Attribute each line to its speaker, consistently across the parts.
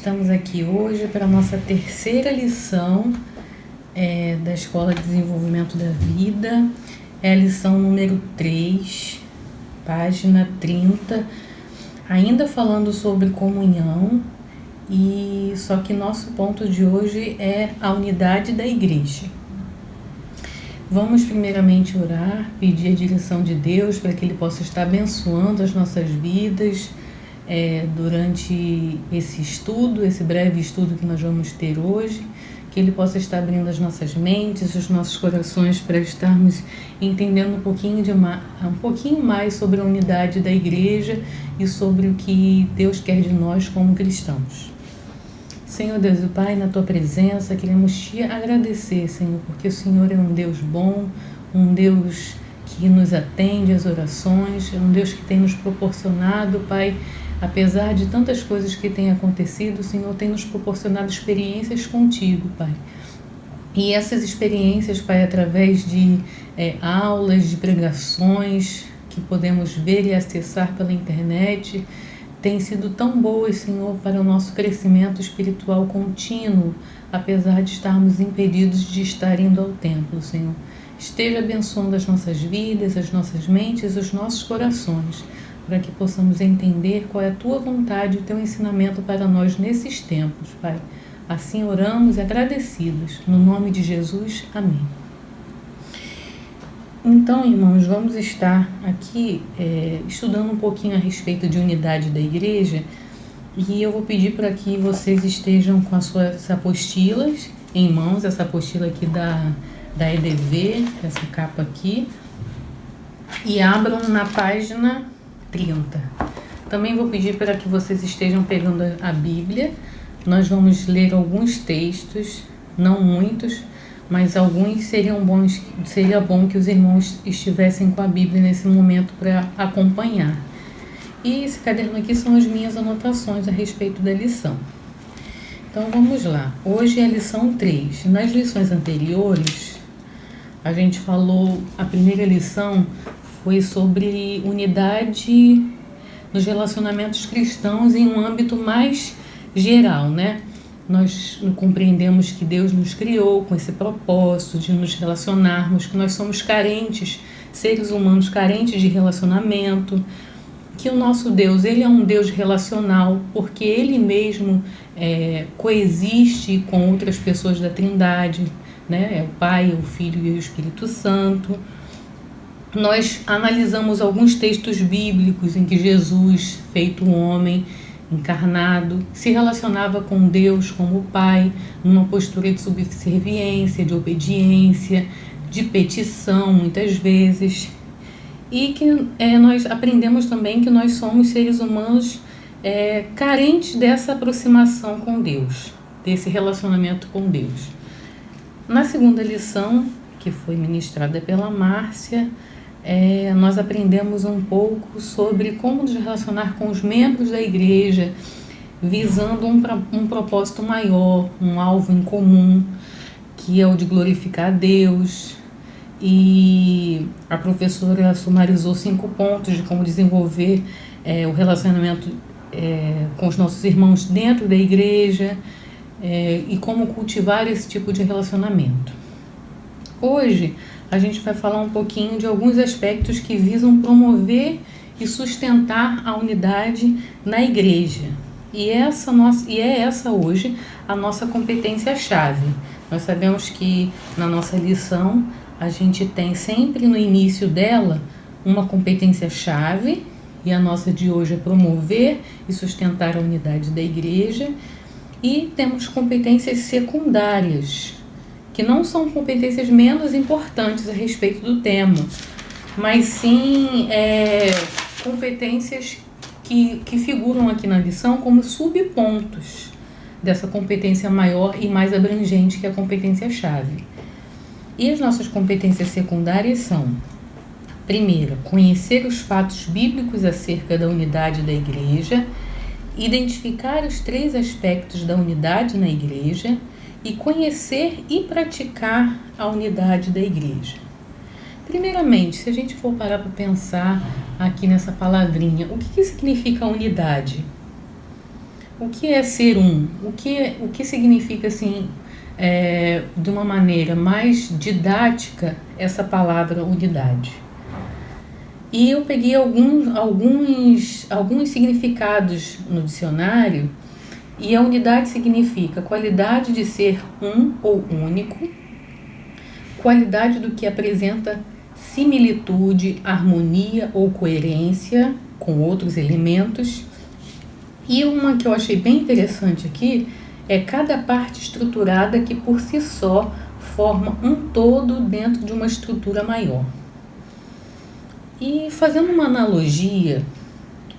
Speaker 1: Estamos aqui hoje para a nossa terceira lição da Escola de Desenvolvimento da Vida. É a lição número 3, página 30, ainda falando sobre comunhão, e só que nosso ponto de hoje é a unidade da igreja. Vamos primeiramente orar, pedir a direção de Deus para que Ele possa estar abençoando as nossas vidas durante esse estudo, esse breve estudo que nós vamos ter hoje, que Ele possa estar abrindo as nossas mentes, os nossos corações para estarmos entendendo um pouquinho mais sobre a unidade da igreja e sobre o que Deus quer de nós como cristãos. Senhor Deus e Pai, na Tua presença, queremos Te agradecer, Senhor, porque o Senhor é um Deus bom, um Deus que nos atende às orações, é um Deus que tem nos proporcionado, Pai, apesar de tantas coisas que têm acontecido, o Senhor tem nos proporcionado experiências contigo, Pai. E essas experiências, Pai, através de aulas, de pregações que podemos ver e acessar pela internet, têm sido tão boas, Senhor, para o nosso crescimento espiritual contínuo, apesar de estarmos impedidos de estar indo ao templo, Senhor. Esteja abençoando as nossas vidas, as nossas mentes, os nossos corações, para que possamos entender qual é a Tua vontade e o Teu ensinamento para nós nesses tempos, Pai. Assim oramos agradecidos. No nome de Jesus, amém. Então, irmãos, vamos estar aqui estudando um pouquinho a respeito de unidade da igreja, e eu vou pedir para que vocês estejam com as suas apostilas em mãos, essa apostila aqui da EDV, essa capa aqui, e abram na página 30. Também vou pedir para que vocês estejam pegando a Bíblia. Nós vamos ler alguns textos, não muitos, mas alguns seria bom que os irmãos estivessem com a Bíblia nesse momento para acompanhar. E esse caderno aqui são as minhas anotações a respeito da lição. Então vamos lá. Hoje é a lição 3. Nas lições anteriores, a gente falou, a primeira lição foi sobre unidade nos relacionamentos cristãos em um âmbito mais geral, né? Nós compreendemos que Deus nos criou com esse propósito de nos relacionarmos, que nós somos carentes, seres humanos carentes de relacionamento, que o nosso Deus, Ele é um Deus relacional, porque Ele mesmo coexiste com outras pessoas da Trindade, né? É o Pai, o Filho e o Espírito Santo. Nós analisamos alguns textos bíblicos em que Jesus, feito homem, encarnado, se relacionava com Deus como Pai, numa postura de subserviência, de obediência, de petição, muitas vezes. E que nós aprendemos também que nós somos seres humanos carentes dessa aproximação com Deus, desse relacionamento com Deus. Na segunda lição, que foi ministrada pela Márcia, nós aprendemos um pouco sobre como nos relacionar com os membros da igreja, visando um propósito maior, um alvo em comum, que é o de glorificar a Deus. E a professora sumarizou 5 pontos de como desenvolver o relacionamento com os nossos irmãos dentro da igreja e como cultivar esse tipo de relacionamento. Hoje a gente vai falar um pouquinho de alguns aspectos que visam promover e sustentar a unidade na igreja. E é essa hoje a nossa competência-chave. Nós sabemos que na nossa lição a gente tem sempre no início dela uma competência-chave, e a nossa de hoje é promover e sustentar a unidade da igreja. E temos competências secundárias, que não são competências menos importantes a respeito do tema, mas sim competências que figuram aqui na lição como subpontos dessa competência maior e mais abrangente, que é a competência-chave. E as nossas competências secundárias são: primeira, conhecer os fatos bíblicos acerca da unidade da igreja, identificar os 3 aspectos da unidade na igreja, e conhecer e praticar a unidade da igreja. Primeiramente, se a gente for parar para pensar aqui nessa palavrinha, o que significa unidade? O que é ser um? O que significa, assim, de uma maneira mais didática, essa palavra unidade? E eu peguei alguns significados no dicionário, e a unidade significa qualidade de ser um ou único, qualidade do que apresenta similitude, harmonia ou coerência com outros elementos. E uma que eu achei bem interessante aqui é cada parte estruturada que por si só forma um todo dentro de uma estrutura maior. E fazendo uma analogia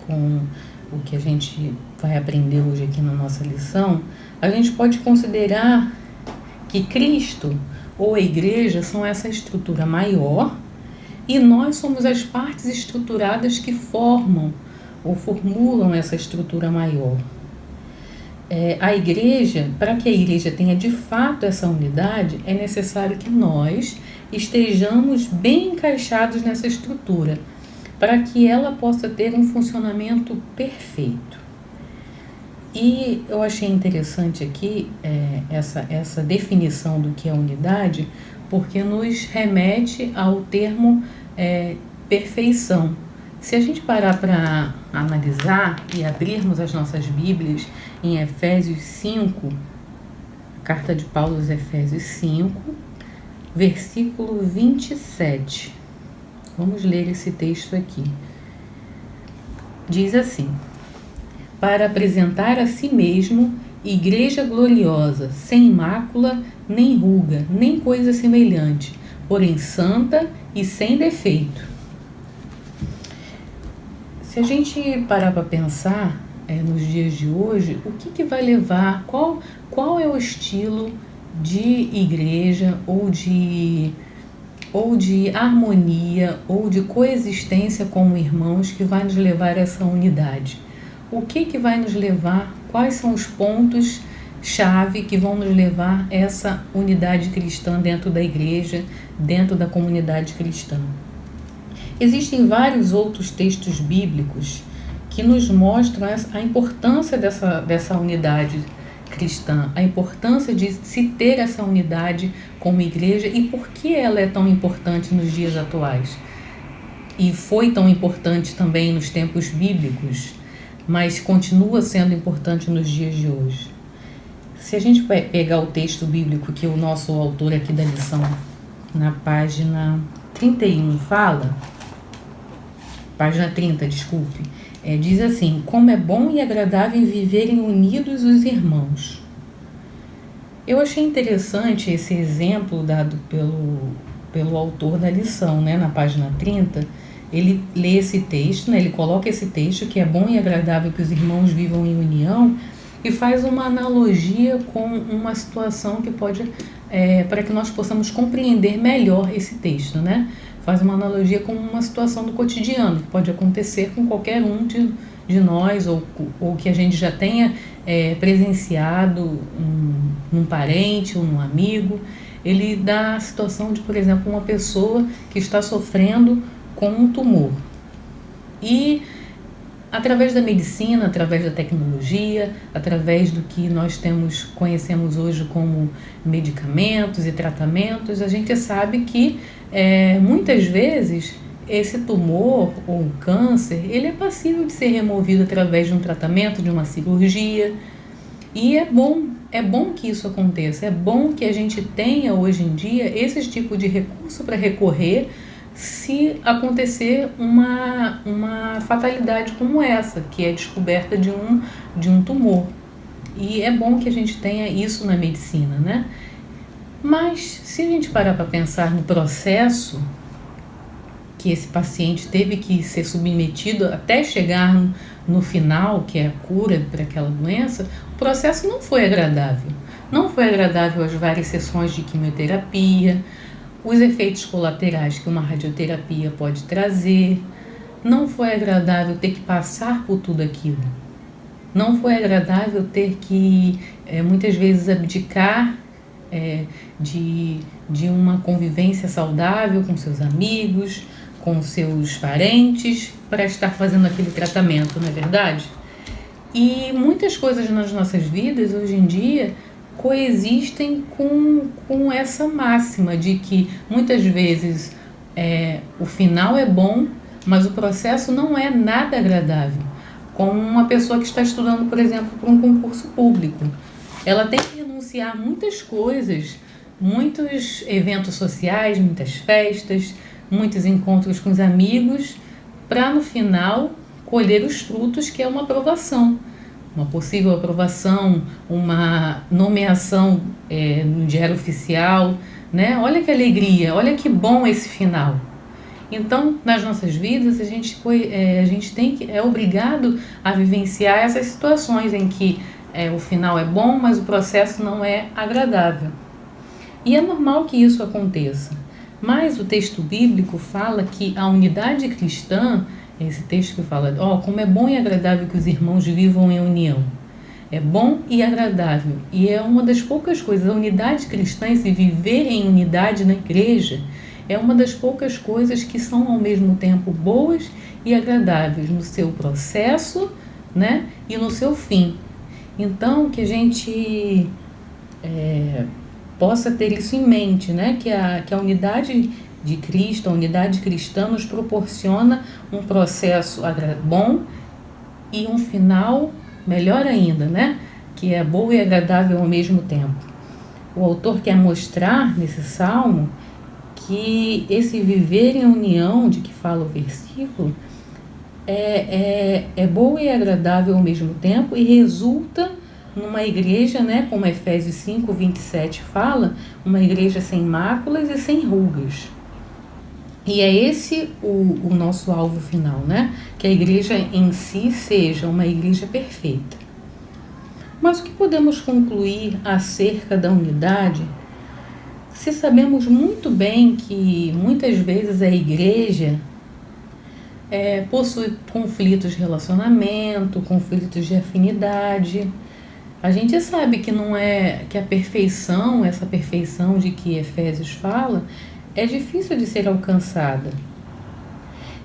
Speaker 1: com o que a gente vai aprender hoje aqui na nossa lição, a gente pode considerar que Cristo ou a igreja são essa estrutura maior e nós somos as partes estruturadas que formam ou formulam essa estrutura maior. A igreja, para que a igreja tenha de fato essa unidade, é necessário que nós estejamos bem encaixados nessa estrutura, para que ela possa ter um funcionamento perfeito. E eu achei interessante aqui essa definição do que é unidade, porque nos remete ao termo perfeição. Se a gente parar para analisar e abrirmos as nossas Bíblias em Efésios 5, carta de Paulo aos Efésios 5, versículo 27. Vamos ler esse texto aqui. Diz assim: para apresentar a si mesmo igreja gloriosa, sem mácula, nem ruga, nem coisa semelhante, porém santa e sem defeito. Se a gente parar para pensar nos dias de hoje, o que vai levar, qual é o estilo de igreja ou de harmonia ou de coexistência como irmãos que vai nos levar a essa unidade? O que vai nos levar? Quais são os pontos-chave que vão nos levar a essa unidade cristã dentro da igreja, dentro da comunidade cristã? Existem vários outros textos bíblicos que nos mostram a importância dessa unidade cristã, a importância de se ter essa unidade como igreja e por que ela é tão importante nos dias atuais. E foi tão importante também nos tempos bíblicos, mas continua sendo importante nos dias de hoje. Se a gente pegar o texto bíblico que o nosso autor aqui da lição, na página 31, página 30, desculpe, diz assim: como é bom e agradável viverem unidos os irmãos. Eu achei interessante esse exemplo dado pelo autor da lição, na página 30. Ele lê esse texto, ele coloca esse texto, que é bom e agradável que os irmãos vivam em união, e faz uma analogia com uma situação que pode, para que nós possamos compreender melhor esse texto, Faz uma analogia com uma situação do cotidiano, que pode acontecer com qualquer um de nós, ou que a gente já tenha presenciado num parente ou num amigo. Ele dá a situação de, por exemplo, uma pessoa que está sofrendo com um tumor. E através da medicina, através da tecnologia, através do que nós conhecemos hoje como medicamentos e tratamentos, a gente sabe que muitas vezes esse tumor ou o câncer, ele é passível de ser removido através de um tratamento, de uma cirurgia. E é bom que isso aconteça, é bom que a gente tenha hoje em dia esse tipo de recurso para recorrer se acontecer uma fatalidade como essa, que é a descoberta de um tumor. E é bom que a gente tenha isso na medicina, Mas se a gente parar para pensar no processo que esse paciente teve que ser submetido até chegar no final, que é a cura para aquela doença, o processo não foi agradável. Não foi agradável as várias sessões de quimioterapia, os efeitos colaterais que uma radioterapia pode trazer. Não foi agradável ter que passar por tudo aquilo. Não foi agradável ter que, muitas vezes, abdicar de uma convivência saudável com seus amigos, com seus parentes, para estar fazendo aquele tratamento, não é verdade? E muitas coisas nas nossas vidas hoje em dia coexistem com essa máxima de que muitas vezes o final é bom, mas o processo não é nada agradável. Como uma pessoa que está estudando, por exemplo, para um concurso público. Ela tem que renunciar a muitas coisas, muitos eventos sociais, muitas festas, muitos encontros com os amigos, para no final colher os frutos, que é uma aprovação, uma possível aprovação, uma nomeação no Diário Oficial, né? Olha que alegria, olha que bom esse final. Então, nas nossas vidas, a gente é obrigado a vivenciar essas situações em que o final é bom, mas o processo não é agradável. E é normal que isso aconteça. Mas o texto bíblico fala que a unidade cristã, esse texto que fala, como é bom e agradável que os irmãos vivam em união. É bom e agradável. E é uma das poucas coisas, a unidade cristã, esse viver em unidade na igreja, é uma das poucas coisas que são ao mesmo tempo boas e agradáveis no seu processo, né, e no seu fim. Então, que a gente possa ter isso em mente, né, que a unidade de Cristo, a unidade cristã nos proporciona um processo bom e um final melhor ainda, né, que é bom e agradável ao mesmo tempo. O autor quer mostrar nesse salmo que esse viver em união de que fala o versículo é bom e agradável ao mesmo tempo e resulta numa igreja, né, como Efésios 5:27 fala, uma igreja sem máculas e sem rugas. E é esse o nosso alvo final, né? Que a igreja em si seja uma igreja perfeita. Mas o que podemos concluir acerca da unidade? Se sabemos muito bem que muitas vezes a igreja possui conflitos de relacionamento, conflitos de afinidade. A gente sabe que não é que a perfeição, essa perfeição de que Efésios fala, é difícil de ser alcançada.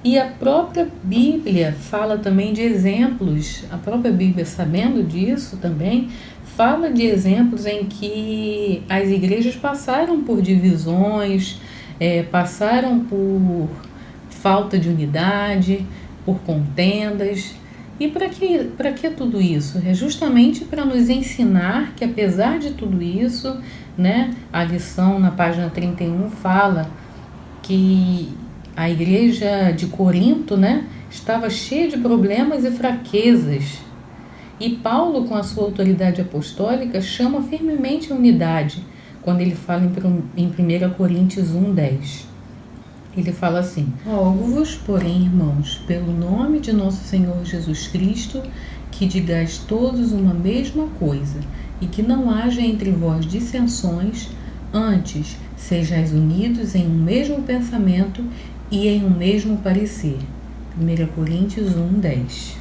Speaker 1: E a própria Bíblia fala também de exemplos, a própria Bíblia, sabendo disso também, fala de exemplos em que as igrejas passaram por divisões, passaram por falta de unidade, por contendas. E para que tudo isso? É justamente para nos ensinar que, apesar de tudo isso, né, a lição na página 31 fala que a igreja de Corinto, né, estava cheia de problemas e fraquezas. E Paulo, com a sua autoridade apostólica, chama firmemente a unidade, quando ele fala em 1 Coríntios 1:10. Ele fala assim: rogo-vos, porém, irmãos, pelo nome de nosso Senhor Jesus Cristo, que digais todos uma mesma coisa, e que não haja entre vós dissensões, antes sejais unidos em um mesmo pensamento e em um mesmo parecer. 1 Coríntios 1:10.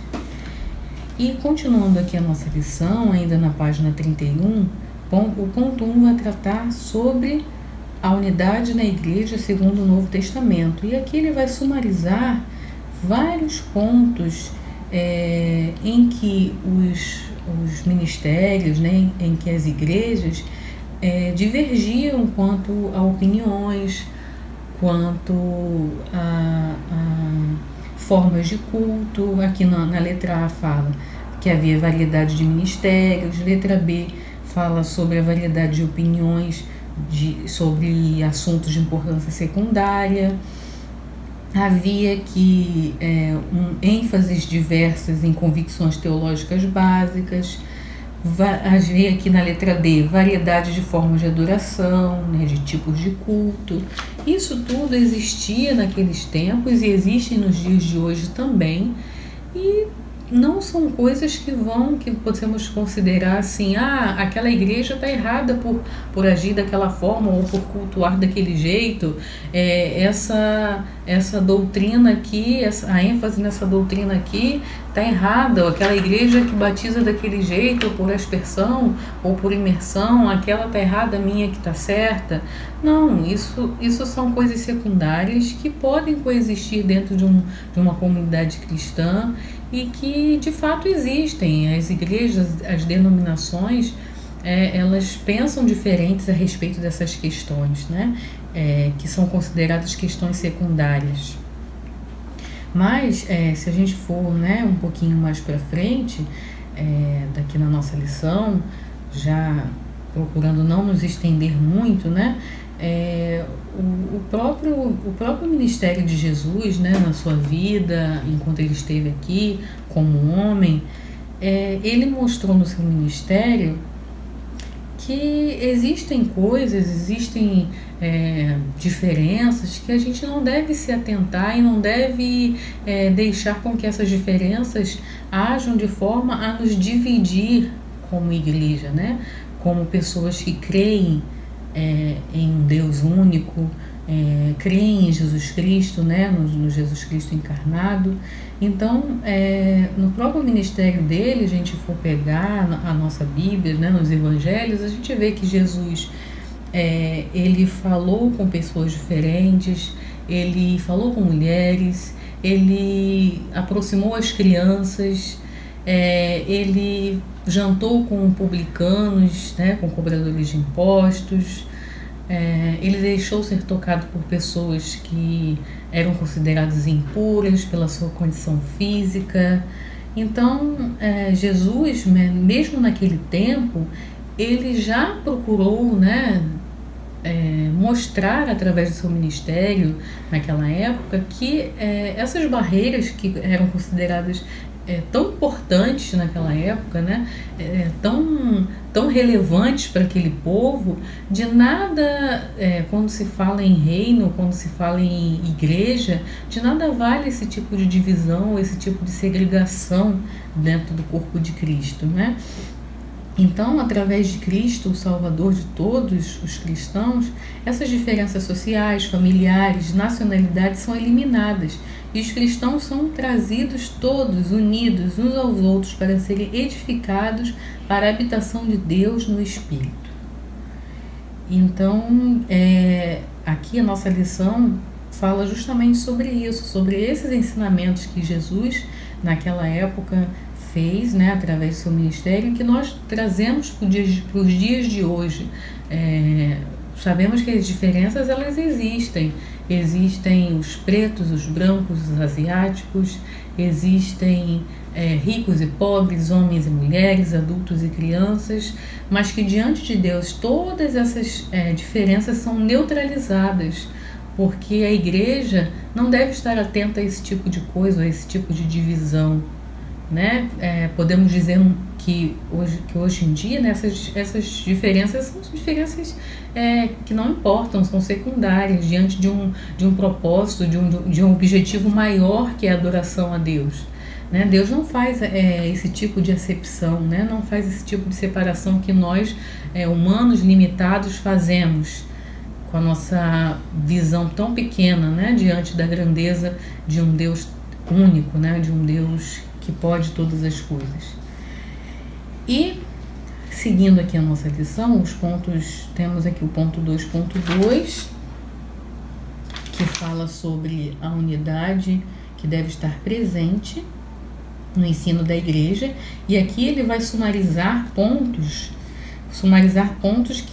Speaker 1: E continuando aqui a nossa lição, ainda na página 31, o ponto 1 vai tratar sobre a unidade na igreja segundo o Novo Testamento. E aqui ele vai sumarizar vários pontos em que os ministérios, né, em que as igrejas divergiam quanto a opiniões, quanto a formas de culto. Aqui na letra A fala que havia variedade de ministérios, letra B fala sobre a variedade de opiniões sobre assuntos de importância secundária. Havia aqui ênfases diversas em convicções teológicas básicas. Havia aqui na letra D variedade de formas de adoração, né, de tipos de culto. Isso tudo existia naqueles tempos e existe nos dias de hoje também. E não são coisas que podemos considerar assim, aquela igreja está errada por agir daquela forma ou por cultuar daquele jeito. Essa doutrina aqui, a ênfase nessa doutrina aqui está errada. Aquela igreja que batiza daquele jeito, ou por aspersão ou por imersão, aquela está errada, a minha que está certa. Não, isso são coisas secundárias que podem coexistir dentro de uma comunidade cristã e que de fato existem. As igrejas, as denominações, elas pensam diferentes a respeito dessas questões, né? Que são consideradas questões secundárias. Mas, se a gente for, né, um pouquinho mais para frente, daqui na nossa lição, já procurando não nos estender muito, né, o próprio ministério de Jesus, né, na sua vida, enquanto ele esteve aqui como homem, ele mostrou no seu ministério que existem coisas, existem diferenças que a gente não deve se atentar e não deve deixar com que essas diferenças ajam de forma a nos dividir como igreja, né? Como pessoas que creem em um Deus único, creem em Jesus Cristo, né? No Jesus Cristo encarnado. Então, no próprio ministério dele, a gente for pegar a nossa Bíblia, né, nos evangelhos, a gente vê que Jesus, ele falou com pessoas diferentes, ele falou com mulheres, ele aproximou as crianças, ele jantou com publicanos, né, com cobradores de impostos, ele deixou ser tocado por pessoas que eram consideradas impuras pela sua condição física. Então, Jesus, mesmo naquele tempo, ele já procurou, né, mostrar através do seu ministério, naquela época, que essas barreiras que eram consideradas tão importantes naquela época, né, tão relevantes para aquele povo, de nada, quando se fala em reino, quando se fala em igreja, de nada vale esse tipo de divisão, esse tipo de segregação dentro do corpo de Cristo, né? Então, através de Cristo, o Salvador de todos os cristãos, essas diferenças sociais, familiares, nacionalidades são eliminadas e os cristãos são trazidos todos, unidos uns aos outros para serem edificados para a habitação de Deus no Espírito. Então, aqui a nossa lição fala justamente sobre isso, sobre esses ensinamentos que Jesus, naquela época, fez, né, através do seu ministério, que nós trazemos para os dias de hoje. Sabemos que as diferenças, elas existem os pretos, os brancos, os asiáticos, existem ricos e pobres, homens e mulheres, adultos e crianças, mas que diante de Deus todas essas diferenças são neutralizadas, porque a igreja não deve estar atenta a esse tipo de coisa, a esse tipo de divisão, né? Podemos dizer que hoje em dia, né, essas diferenças são diferenças que não importam, são secundárias diante de um propósito, de um objetivo maior, que é a adoração a Deus, né? Deus não faz esse tipo de acepção, né? Não faz esse tipo de separação que nós, humanos limitados, fazemos com a nossa visão tão pequena, né, diante da grandeza de um Deus único, né, de um Deus que pode todas as coisas. E, seguindo aqui a nossa lição, os pontos, temos aqui o ponto 2.2, que fala sobre a unidade que deve estar presente no ensino da igreja, e aqui ele vai sumarizar pontos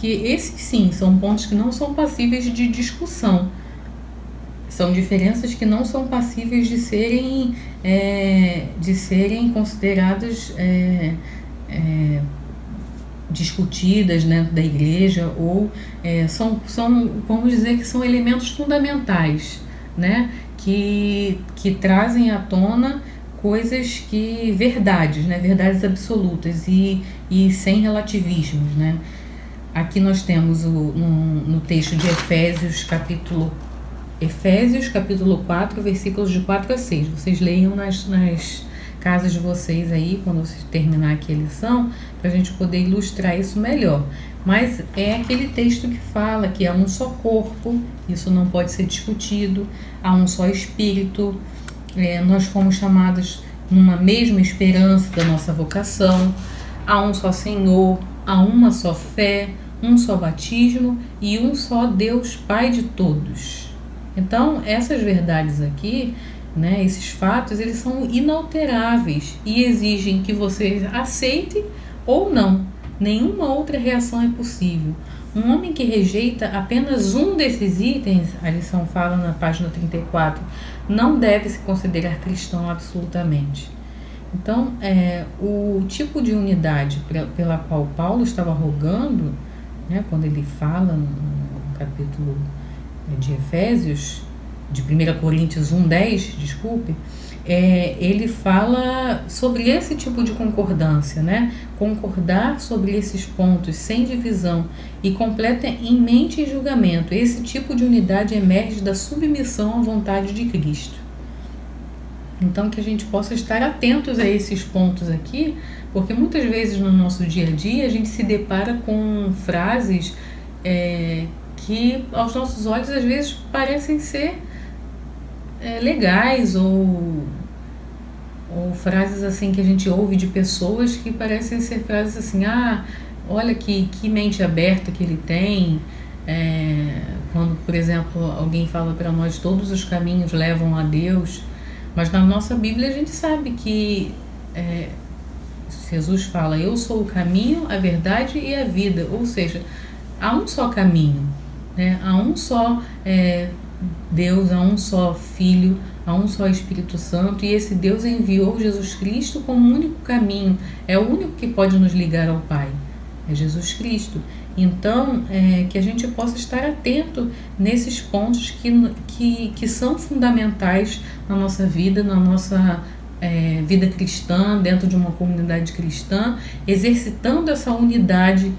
Speaker 1: que esses sim são pontos que não são passíveis de discussão. São diferenças que não são passíveis de serem consideradas discutidas dentro da igreja, ou vamos dizer que são elementos fundamentais, né, que trazem à tona coisas verdades absolutas e sem relativismos, né. Aqui nós temos no texto de Efésios capítulo 4, versículos de 4 a 6. Vocês leiam nas casas de vocês aí, quando vocês terminar aqui a lição, para a gente poder ilustrar isso melhor. Mas é aquele texto que fala que há um só corpo, isso não pode ser discutido, há um só Espírito, nós fomos chamados numa mesma esperança da nossa vocação, há um só Senhor, há uma só fé, um só batismo e um só Deus Pai de todos. Então, essas verdades aqui, né? Esses fatos, eles são inalteráveis e exigem que você aceite ou não. Nenhuma outra reação é possível. Um homem que rejeita apenas um desses itens, a lição fala na página 34, não deve se considerar cristão absolutamente. Então, o tipo de unidade pela qual Paulo estava rogando, né, quando ele fala no capítulo de Efésios, de 1 Coríntios 1:10, desculpe, ele fala sobre esse tipo de concordância, né? Concordar sobre esses pontos sem divisão e completa em mente e julgamento. Esse tipo de unidade emerge da submissão à vontade de Cristo. Então, que a gente possa estar atentos a esses pontos aqui, porque muitas vezes no nosso dia a dia a gente se depara com frases que aos nossos olhos às vezes parecem ser legais ou frases assim que a gente ouve de pessoas que parecem ser frases assim, olha que mente aberta que ele tem, quando, por exemplo, alguém fala para nós todos os caminhos levam a Deus, mas na nossa Bíblia a gente sabe que Jesus fala, eu sou o caminho, a verdade e a vida, ou seja, há um só caminho, né? Há um só Deus, há um só Filho, há um só Espírito Santo, e esse Deus enviou Jesus Cristo como o único caminho, é o único que pode nos ligar ao Pai, é Jesus Cristo. Então, que a gente possa estar atento nesses pontos que são fundamentais na nossa vida, na nossa vida cristã, dentro de uma comunidade cristã, exercitando essa unidade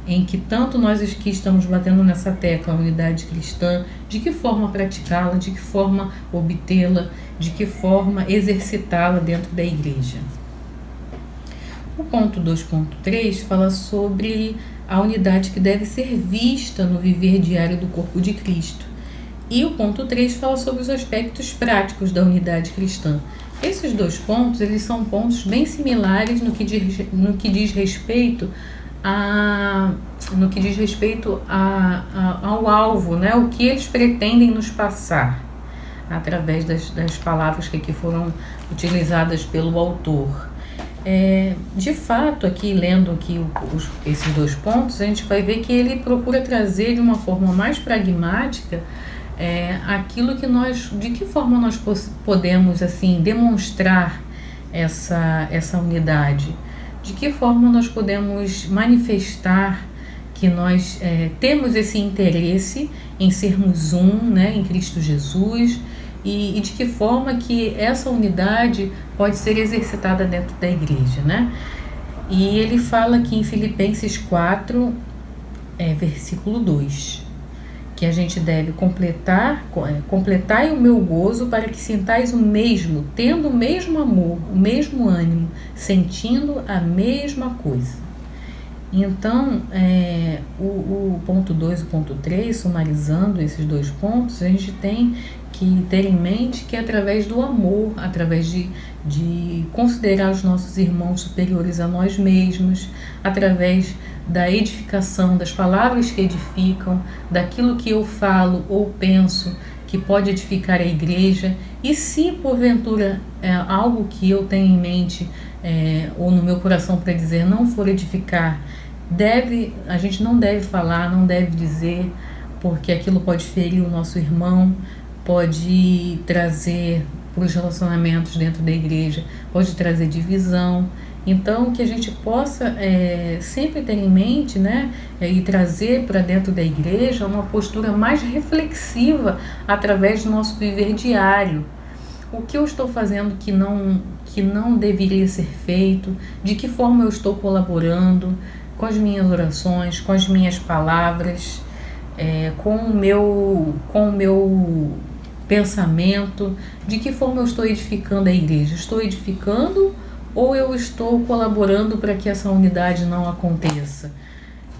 Speaker 1: em que tanto nós que estamos batendo nessa tecla, a unidade cristã, de que forma praticá-la, de que forma obtê-la, de que forma exercitá-la dentro da igreja. O ponto 2.3 fala sobre a unidade que deve ser vista no viver diário do corpo de Cristo. E o ponto 3 fala sobre os aspectos práticos da unidade cristã. Esses dois pontos, eles são pontos bem similares no que diz respeito ao alvo, né? O que eles pretendem nos passar através das palavras que aqui foram utilizadas pelo autor. De fato, aqui lendo aqui esses dois pontos, a gente vai ver que ele procura trazer de uma forma mais pragmática aquilo que de que forma nós podemos assim demonstrar essa unidade. De que forma nós podemos manifestar que nós temos esse interesse em sermos né, em Cristo Jesus, e de que forma que essa unidade pode ser exercitada dentro da igreja, né? E ele fala aqui em Filipenses 4, versículo 2, que a gente deve completai o meu gozo para que sintais o mesmo, tendo o mesmo amor, o mesmo ânimo, sentindo a mesma coisa. Então, o ponto 2 e o ponto 3, sumarizando esses dois pontos, a gente tem que ter em mente que através do amor, através de considerar os nossos irmãos superiores a nós mesmos, através da edificação, das palavras que edificam, daquilo que eu falo ou penso que pode edificar a igreja, e se porventura algo que eu tenho em mente ou no meu coração para dizer não for edificar, a gente não deve falar, não deve dizer, porque aquilo pode ferir o nosso irmão, pode trazer para os relacionamentos dentro da igreja, pode trazer divisão. Então, que a gente possa sempre ter em mente, né, e trazer para dentro da igreja uma postura mais reflexiva através do nosso viver diário. O que eu estou fazendo que não deveria ser feito, de que forma eu estou colaborando com as minhas orações, com as minhas palavras, com o meu pensamento, de que forma eu estou edificando a igreja. Estou edificando ou eu estou colaborando para que essa unidade não aconteça?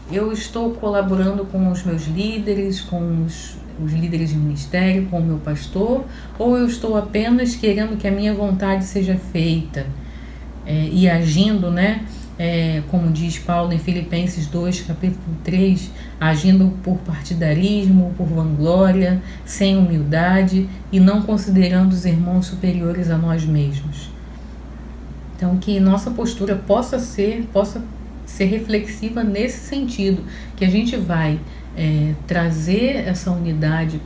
Speaker 1: Eu estou colaborando com os meus líderes, com os líderes de ministério, com o meu pastor, ou eu estou apenas querendo que a minha vontade seja feita e agindo, né, como diz Paulo em Filipenses 2, capítulo 3, agindo por partidarismo, por vanglória, sem humildade e não considerando os irmãos superiores a nós mesmos. Então, que nossa postura possa ser reflexiva nesse sentido, que a gente vai trazer essa unidade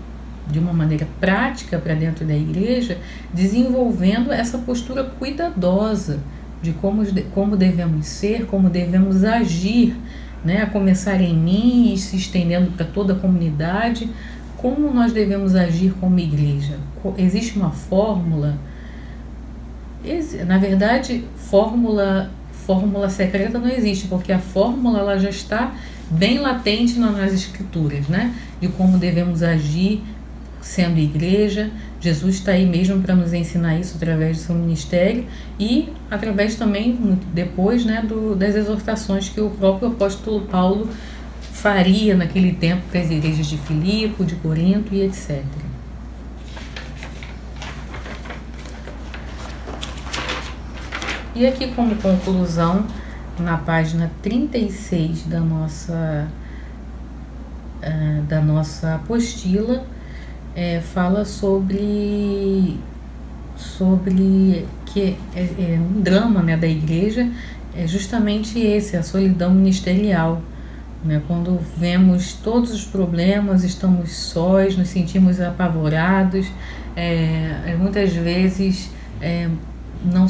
Speaker 1: de uma maneira prática para dentro da igreja, desenvolvendo essa postura cuidadosa de como devemos ser, como devemos agir, né? A começar em mim e se estendendo para toda a comunidade, como nós devemos agir como igreja. Existe uma fórmula? Na verdade, fórmula secreta não existe, porque a fórmula ela já está bem latente nas escrituras, né? De como devemos agir sendo igreja. Jesus está aí mesmo para nos ensinar isso através do seu ministério e através também, depois, né, das exortações que o próprio apóstolo Paulo faria naquele tempo para as igrejas de Filipe, de Corinto e etc. E aqui, como conclusão, na página 36 da nossa apostila, fala sobre que um drama, né, da igreja é justamente esse, a solidão ministerial, né? Quando vemos todos os problemas, estamos sós, nos sentimos apavorados, muitas vezes não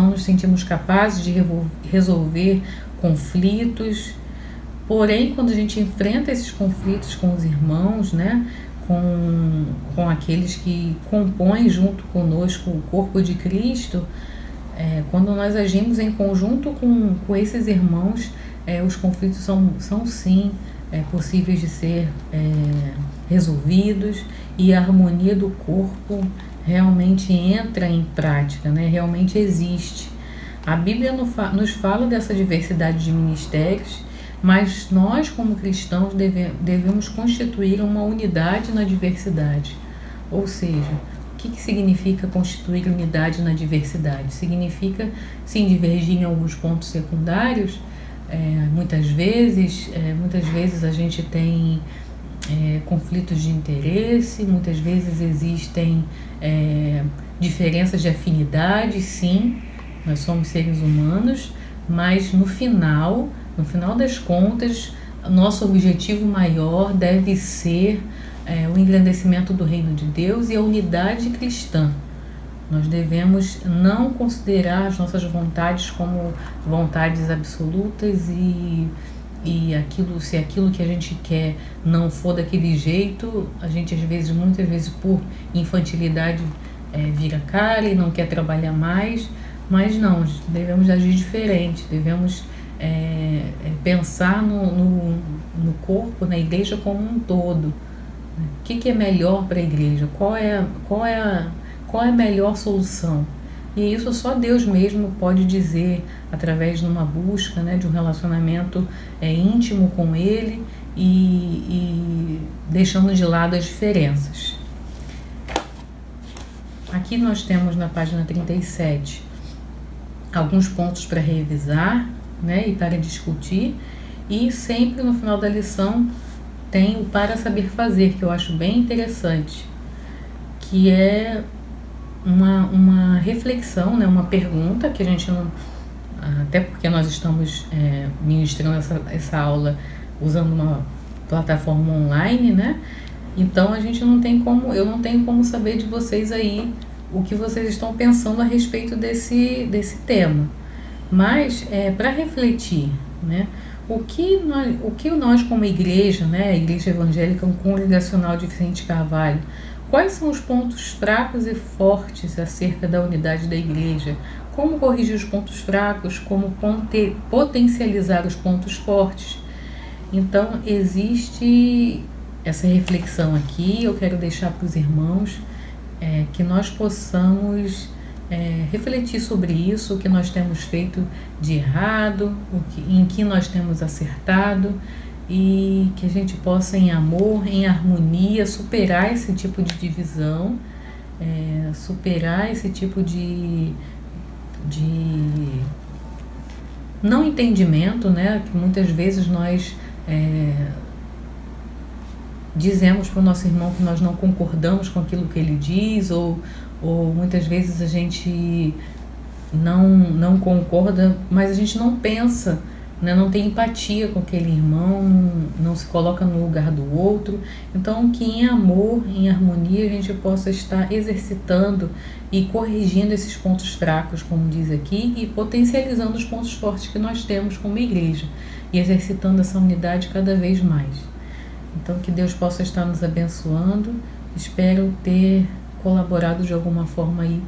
Speaker 1: nos sentimos capazes de resolver conflitos. Porém, quando a gente enfrenta esses conflitos com os irmãos, né, com aqueles que compõem junto conosco o corpo de Cristo, quando nós agimos em conjunto com esses irmãos, os conflitos são sim possíveis de ser resolvidos, e a harmonia do corpo realmente entra em prática, né? Realmente existe. A Bíblia nos fala dessa diversidade de ministérios, mas nós, como cristãos, devemos constituir uma unidade na diversidade. Ou seja, o que significa constituir unidade na diversidade? Significa, sim, divergir em alguns pontos secundários. Muitas vezes a gente tem conflitos de interesse, muitas vezes existem diferenças de afinidade, sim, nós somos seres humanos, mas no final das contas, nosso objetivo maior deve ser o engrandecimento do reino de Deus e a unidade cristã. Nós devemos não considerar as nossas vontades como vontades absolutas e se aquilo que a gente quer não for daquele jeito, a gente muitas vezes por infantilidade vira cara e não quer trabalhar mais, mas não, devemos agir diferente, devemos pensar no corpo, na igreja como um todo. O que é melhor para a igreja? Qual é a melhor solução? E isso só Deus mesmo pode dizer através de uma busca, né, de um relacionamento íntimo com Ele e deixando de lado as diferenças. Aqui nós temos na página 37 alguns pontos para revisar, né, e para discutir, e sempre no final da lição tem o para saber fazer, que eu acho bem interessante, que é uma reflexão, né, uma pergunta que a gente não, até porque nós estamos ministrando essa aula usando uma plataforma online, né? Então eu não tenho como saber de vocês aí o que vocês estão pensando a respeito desse tema. Mas para refletir, né? O que nós como igreja, né, a Igreja Evangélica Congregacional de Vicente Carvalho, quais são os pontos fracos e fortes acerca da unidade da igreja? Como corrigir os pontos fracos? Como potencializar os pontos fortes? Então, existe essa reflexão aqui. Eu quero deixar para os irmãos que nós possamos refletir sobre isso, o que nós temos feito de errado, em que nós temos acertado, e que a gente possa, em amor, em harmonia, superar esse tipo de divisão, superar esse tipo de não entendimento, né? Que muitas vezes nós dizemos para o nosso irmão que nós não concordamos com aquilo que ele diz, ou muitas vezes a gente não concorda, mas a gente não pensa, né? Não tem empatia com aquele irmão, não se coloca no lugar do outro. Então, que em amor, em harmonia, a gente possa estar exercitando e corrigindo esses pontos fracos, como diz aqui, e potencializando os pontos fortes que nós temos como igreja, e exercitando essa unidade cada vez mais. Então, que Deus possa estar nos abençoando. Espero ter colaborado de alguma forma aí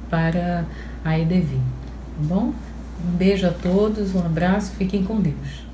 Speaker 1: para a EDV. Tá bom? Um beijo a todos, um abraço, fiquem com Deus.